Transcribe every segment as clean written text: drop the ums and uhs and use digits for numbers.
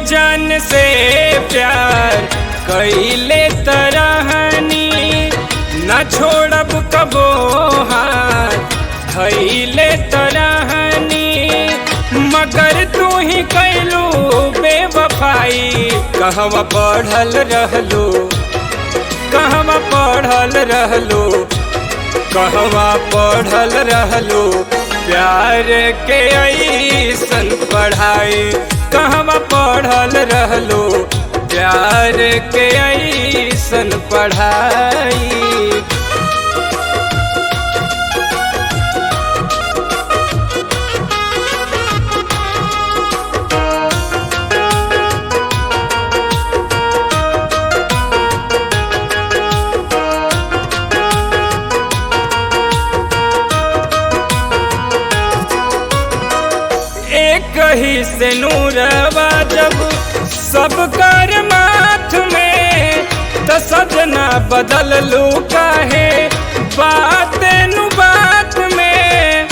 जान से प्यार कइले तरहनी, न छोड़ब कबो हाथ धइले तरहनी। मगर तू ही कैलू बेवफाई, कहवा पढ़ल रहलू, कहवा पढ़ल रहलू, कहवा पढ़ल रहलू प्यार के ऐसन पढ़ाई। कहवा पढ़ल रहलू प्यार के ऐसन पढ़ाई। कहीं से नूरवा जब सब कर माथ में, तो सजना बदल लू काहे बात नु बात में।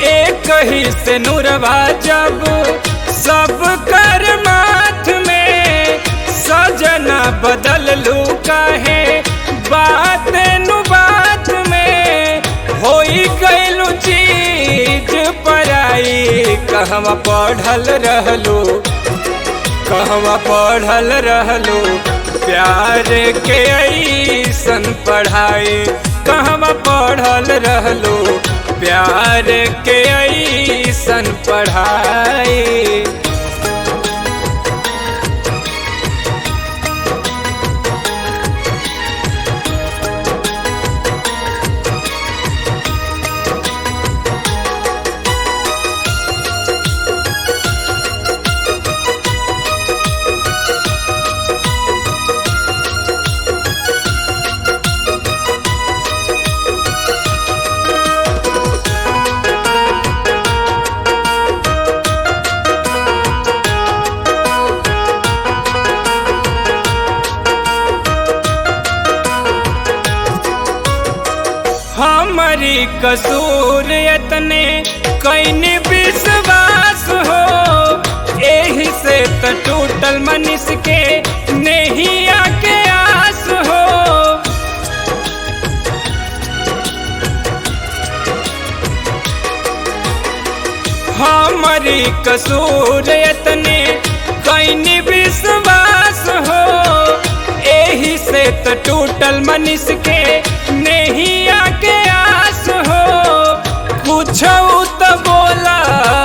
एक कहीं से नूरवा जब सब कर माथ में, सजना बदल लू काहे बात नु बात में। होई गइलू चीज पराई, कहवा पढ़ल रहलू, कहवा पढ़ल रहलू प्यार के ऐसन पढ़ाई। कहवा पढ़ल रहलू प्यार के ऐसन पढ़ाई। हमारी कसूर इतने कैनी विश्वास हो, एही से तो टूटल मनीष के नैया के आस हो। हमारी कसूर इतने कैनी विश्वास हो, एही से तो टूटल मनीष के नैया के आस हो। पूछऊ तो बोला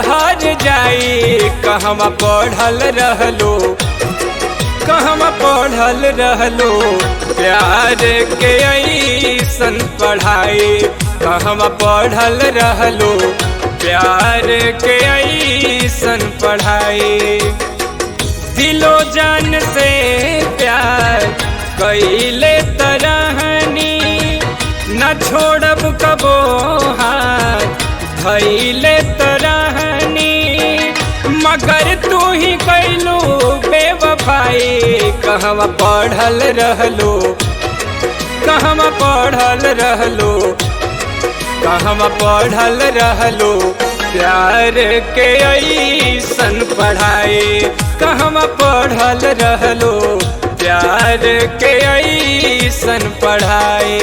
हर जाई, कहवा पढ़ल रहलू, कहवा पढ़ल रहलू प्यार के ऐसन पढ़ाई। कहवा पढ़ल रहलू प्यार के ऐसन पढ़ाई। दिलो जान से प्यार कइले तरहनी, न छोड़ब कबो हाथ धइले तरहनी। मगर तू ही कैलू बेवफाई, कहवा पढ़ल रहलू, कहवा पढ़ल रहलू, कहवा पढ़ल रहलू प्यार के ऐसन पढ़ाई। कहवा पढ़ल रहलू प्यार के ऐसन पढ़ाई।